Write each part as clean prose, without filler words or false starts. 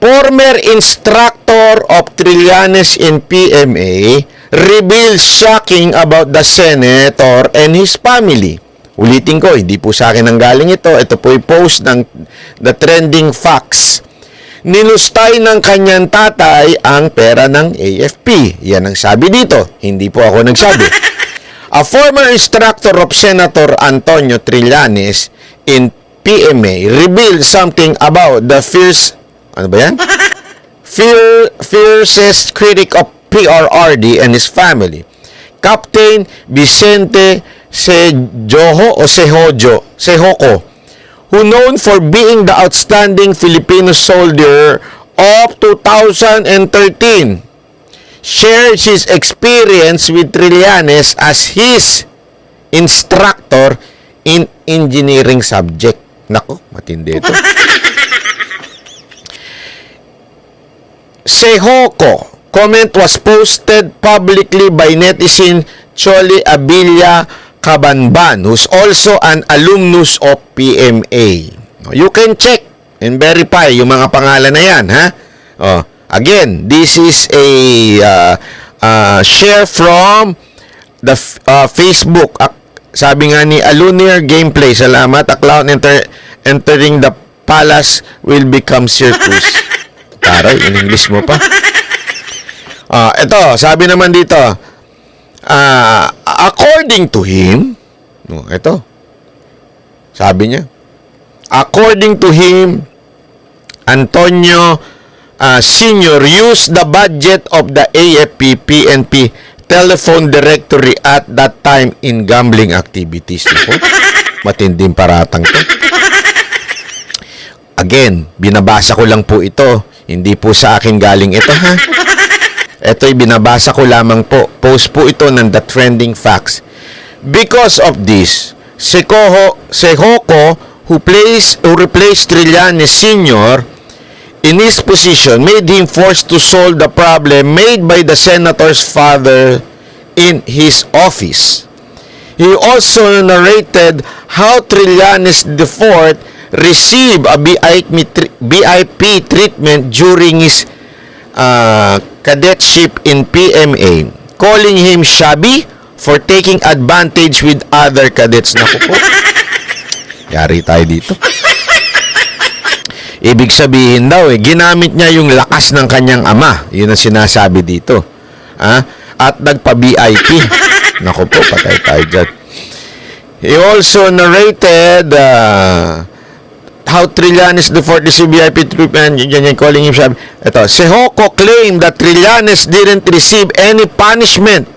Former instructor of Trillanes in PMA reveals shocking about the senator and his family. Ulitin ko, hindi po sa akin ang galing ito. Ito po yung post ng The Trending Facts. Nilustay ng kanyang tatay ang pera ng AFP. Yan ang sabi dito. Hindi po ako nagsabi. A former instructor of Senator Antonio Trillanes in PMA revealed something about the fiercest critic of PRRD and his family, Captain Vicente Sehoko, who known for being the outstanding Filipino soldier of 2013, shared his experience with Trillanes as his instructor in engineering subject. Nako, matindi ito. Sehoko comment was posted publicly by netizen Choli Abilia Cabanban, who's also an alumnus of PMA. You can check and verify yung mga pangalan na yan, ha? Again, this is a share from the Facebook. Sabi nga ni Alunier Gameplay, salamat. A clown entering the palace will become circus. Taray, in English mo pa. Ito, sabi naman dito, according to him, ito, sabi niya, according to him, Antonio Sr. used the budget of the AFP-PNP telephone directory at that time in gambling activities. Matinding paratang to. Again, binabasa ko lang po ito. Hindi po sa akin galing ito, ha? Ito'y binabasa ko lamang po. Post po ito ng The Trending Facts. Because of this, Sehoko, who replaced Trillanes Sr. in his position, made him forced to solve the problem made by the senator's father in his office. He also narrated how Trillanes IV received a VIP treatment during his cadetship in PMA, calling him shabby for taking advantage with other cadets. Naku po. Yari tayo dito. Ibig sabihin daw, ginamit niya yung lakas ng kanyang ama. Yun ang sinasabi dito. At nagpa-VIP. Naku po, patay tayo dyan. He also narrated how Trillanes IV received VIP treatment, calling him shabby. Ito, Sehoko claimed that Trillanes didn't receive any punishment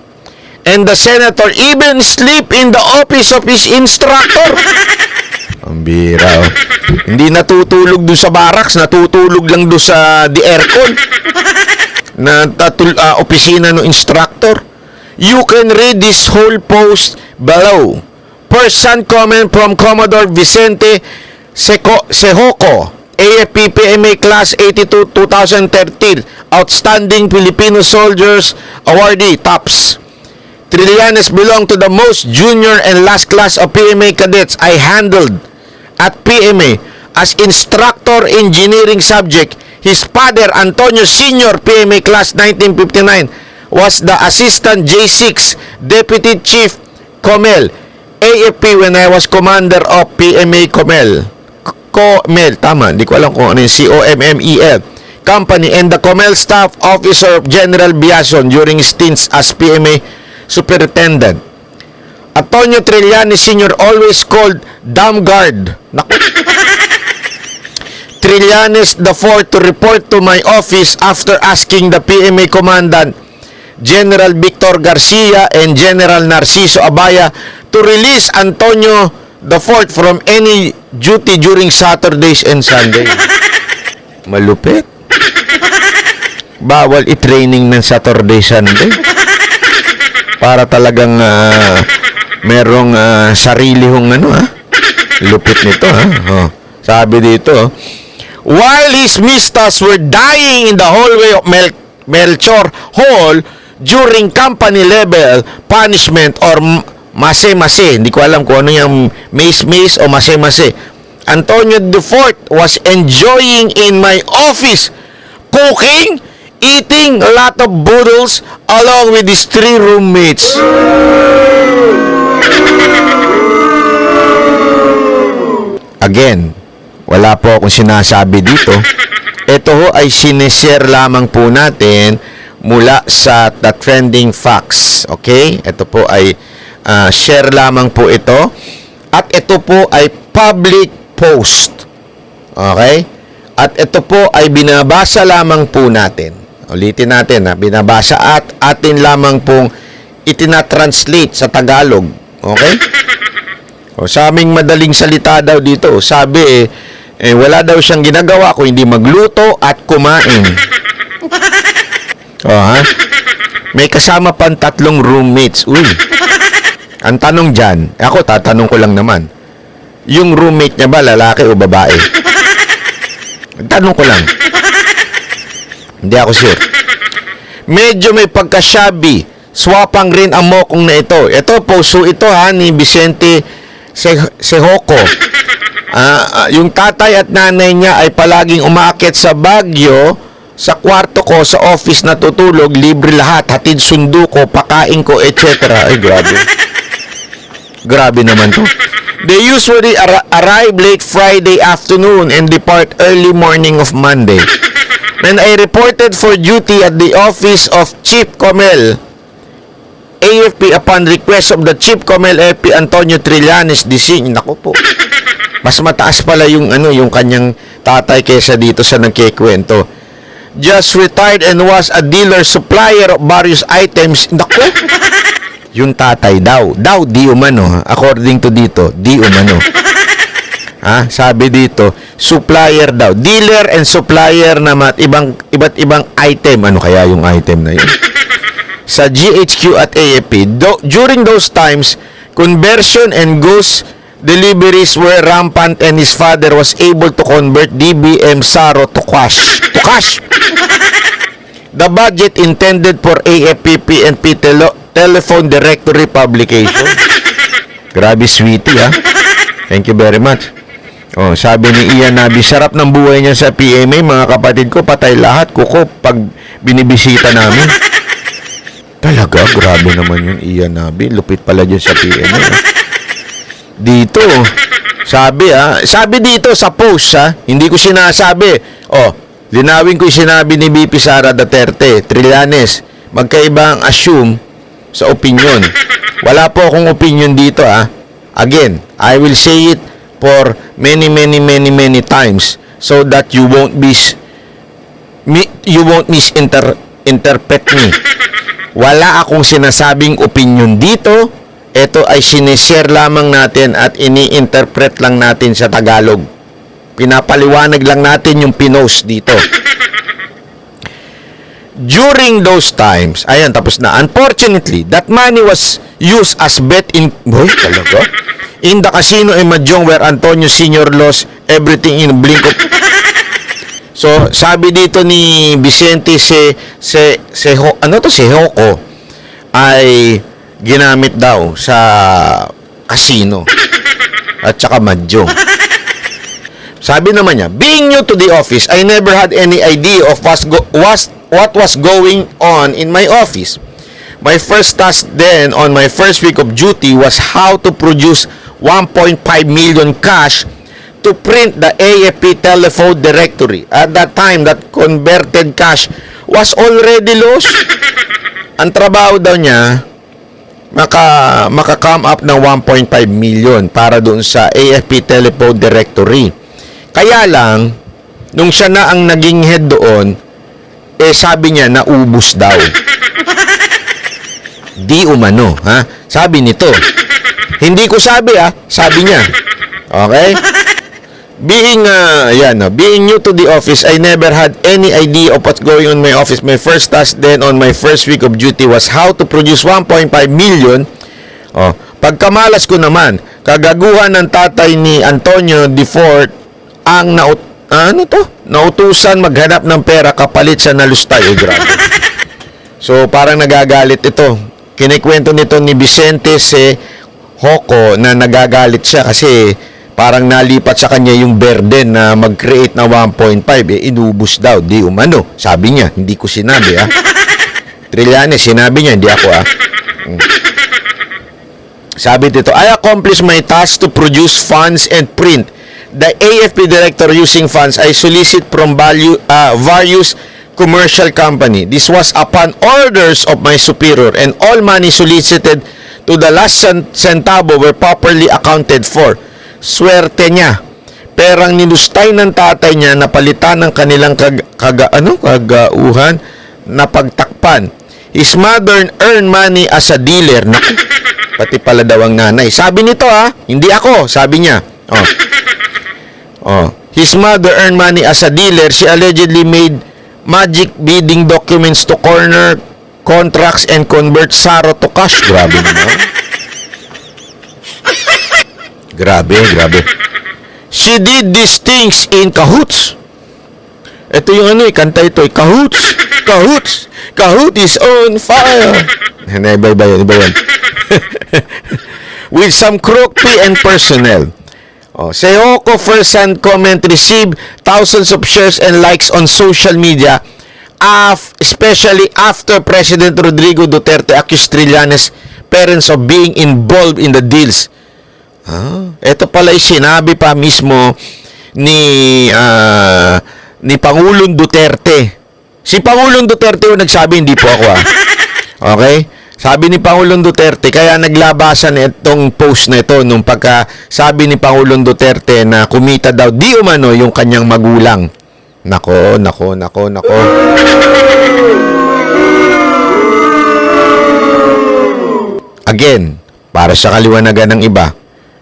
and the senator even sleep in the office of his instructor. Ang bira, oh. Hindi natutulog doon sa barracks, natutulog lang doon sa the aircon na opisina ng instructor. You can read this whole post below. Person comment from Commodore Vicente Sehoko, AFP PMA Class 82 2013, Outstanding Filipino Soldiers Awardee, TOPS. Trillanes belong to the most junior and last class of PMA cadets I handled at PMA as instructor engineering subject. His father, Antonio Sr., PMA Class 1959, was the Assistant J6 Deputy Chief Comel, AFP when I was Commander of PMA Comel, tama, hindi ko alam kung ano yung COMMEL Company, and the Comel Staff Officer of General Biason during stints as PMA Superintendent. Antonio Trillanes Sr. always called Dam Guard. Trillanes IV to report to my office after asking the PMA Commandant General Victor Garcia and General Narciso Abaya to release Antonio IV from any duty during Saturdays and Sundays. Malupit. Bawal i-training ng Saturday, Sunday. Para talagang merong sarili hong lupit nito, Sabi dito, while his mistas were dying in the hallway of Melchor Hall during company level punishment or mase-mase, hindi ko alam kung ano yung mace-mace o mase-mase, Antonio IV was enjoying in my office cooking, eating a lot of boodles along with his 3 roommates. Again, wala po akong sinasabi dito. Ito ho ay sineshare lamang po natin mula sa The Trending Facts. Okay? Ito po ay share lamang po ito. At ito po ay public post. Okay? At ito po ay binabasa lamang po natin. Ulitin natin, binabasa at atin lamang pong itinatranslate sa Tagalog. Okay? O, sa aming madaling salita daw dito, sabi wala daw siyang ginagawa kung hindi magluto at kumain. O, ha? May kasama pang 3 roommates. Uy. Ang tanong dyan, ako tatanong ko lang naman, yung roommate niya ba lalaki o babae? Tanong ko lang. Hindi ako sure. Medyo may pagkasyabi. Swapang rin ang mokong na ito. Ito, puso ito ha, ni Vicente Sehoko. Yung tatay at nanay niya ay palaging umaakit sa Baguio, sa kwarto ko, sa office na tutulog, libre lahat, hatid sundo ko, pakain ko, etc. Ay, grabe. Grabe naman to. They usually arrive late Friday afternoon and depart early morning of Monday. When I reported for duty at the office of Chief Comel AFP upon request of the Chief Comel AFP Antonio Trillanes Dising, nako po. Mas mataas pala yung yung kanyang tatay kaysa dito sa nagkikwento. Just retired and was a dealer supplier of various items. Nako. Yung tatay daw di umano, according to dito, di umano. Sabi dito, supplier daw, dealer and supplier na iba't ibang item. Ano kaya yung item na yun? Sa GHQ at AFP. During those times, conversion and goods deliveries were rampant and his father was able to convert DBM Saro to cash. The budget intended for AFP PNP telephone directory publication. Grabe sweetie Thank you very much. Oh, sabi ni Ian Nabi, sarap ng buhay niya sa PMA, mga kapatid ko, patay lahat, kuko pag binibisita namin. Talaga, grabe naman yun, Ian Nabi. Lupit pala dyan sa PMA. Dito, sabi dito sa post, hindi ko sinasabi. Linawin ko yung sinabi ni BP Sara Duterte, Trillanes, magkaiba ang assume sa opinion. Wala po akong opinion dito, Again, I will say it for many times so that you won't misinterpret me. Wala akong sinasabing opinion dito. Ito ay sinishare lamang natin at ini-interpret lang natin sa Tagalog. Pinapaliwanag lang natin yung pinost dito. During those times, ayan, tapos na. Unfortunately, that money was used as bet in... Boy, talaga? In the casino in Mahjong where Antonio Sr. lost everything in blink of... So, sabi dito ni Vicente Sehoko ay ginamit daw sa casino at saka Mahjong. Sabi naman niya, being new to the office, I never had any idea of what was going on in my office. My first task then on my first week of duty was how to produce 1.5 million cash to print the AFP telephone directory. At that time, that converted cash was already lost. Ang trabaho daw niya, maka-come up ng 1.5 million para doon sa AFP telephone directory. Kaya lang, nung siya na ang naging head doon, sabi niya, naubos daw. Di umano, Sabi nito. Hindi ko sabi, Sabi niya. Okay? Being new to the office, I never had any idea of what's going on in my office. My first task then on my first week of duty was how to produce 1.5 million. Pagkamalas ko naman, kagaguhan ng tatay ni Antonio Defort ang nautusan maghanap ng pera kapalit sa nalustay. Grabe. So, parang nagagalit ito. Kinikwento nito ni Vicente Sehoko na nagagalit siya kasi parang nalipat sa kanya yung burden na mag-create na 1.5, inubos daw, di umano. Sabi niya, hindi ko sinabi, Trillanes, sinabi niya, hindi ako, Sabi dito, I accomplished my task to produce funds and print. The AFP director using funds I solicit from various commercial company. This was upon orders of my superior, and all money solicited to the last centavo were properly accounted for. Swerte niya. Perang ninustay ng tatay niya na palitan ng kanilang kagauhan na pagtakpan. His mother earned money as a dealer. Naku, pati pala daw ang nanay. Sabi nito hindi ako, sabi niya. His mother earned money as a dealer. She allegedly made magic bidding documents to corner contracts and convert Saro to cash. Grabe naman. Grabe. She did these things in cahoots. Ito yung kanta ito, cahoots. Kahoot is on fire. Iba yun. With some crook and personnel. Seoko first-hand comment received thousands of shares and likes on social media, especially after President Rodrigo Duterte accused Trillanes' parents of being involved in the deals. Ito pala ay sinabi pa mismo ni Pangulong Duterte. Si Pangulong Duterte yung nagsabi, hindi po ako Okay? Sabi ni Pangulong Duterte, kaya naglabasan itong post na ito nung pagkasabi ni Pangulong Duterte na kumita daw di umano yung kanyang magulang. Nako. Again, para sa kaliwanagan ng iba,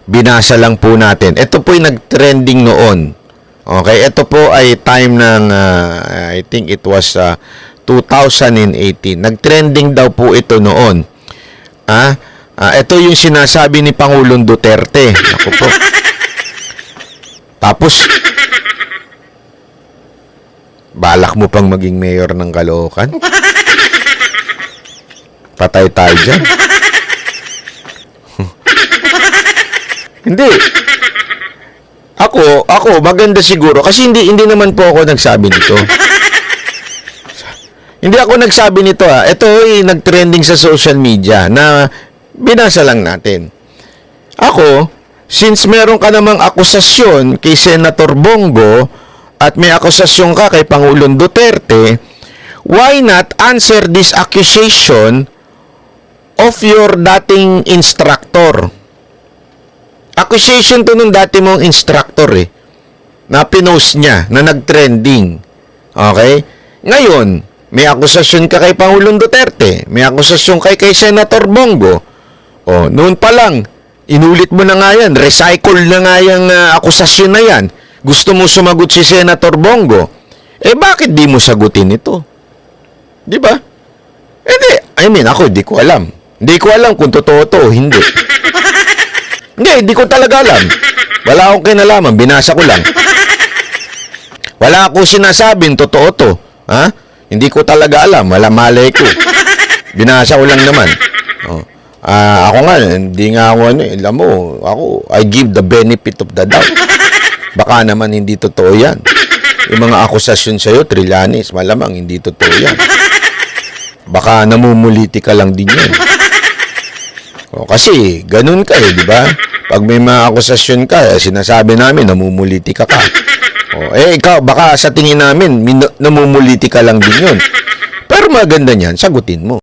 binasa lang po natin. Ito po'y nag-trending noon. Okay, ito po ay time ng, I think it was 2018. Nag-trending daw po ito noon. Ito yung sinasabi ni Pangulong Duterte. Ako po. Tapos, balak mo pang maging mayor ng Caloocan? Patay tayo dyan. Hindi. Ako, maganda siguro. Kasi hindi naman po ako nagsabi nito. Hindi ako nagsabi nito Ito ay nag-trending sa social media na binasa lang natin. Ako, since meron ka namang akusasyon kay Senator Bongo at may akusasyon ka kay Pangulong Duterte, why not answer this accusation of your dating instructor? Accusation to nung dati mong instructor na pinost niya, na nag-trending. Okay? Ngayon, may akusasyon ka kay Pangulong Duterte, may akusasyon kay Senator Bongo. Noon pa lang, inulit mo na nga yan, recycle na nga yung akusasyon na yan. Gusto mo sumagot si Senator Bongo. Bakit di mo sagutin ito? Di ba? Ako, di ko alam. Hindi ko alam kung totoo to o hindi. Hindi ko talaga alam. Wala akong kinalaman, binasa ko lang. Wala akong sinasabing totoo to. Hindi ko talaga alam, wala malay ko. Binasa ko lang naman. Ako nga, hindi nga ako alam mo, I give the benefit of the doubt. Baka naman hindi totoo yan. Yung mga akusasyon sa'yo, Trillanes, malamang hindi totoo yan. Baka namumuliti ka lang din yan. Kasi, ganun ka di ba? Pag may mga akusasyon ka, sinasabi namin, namumuliti ka. Ikaw, baka sa tingin namin, namumuliti ka lang din yun. Pero maganda niyan, sagutin mo.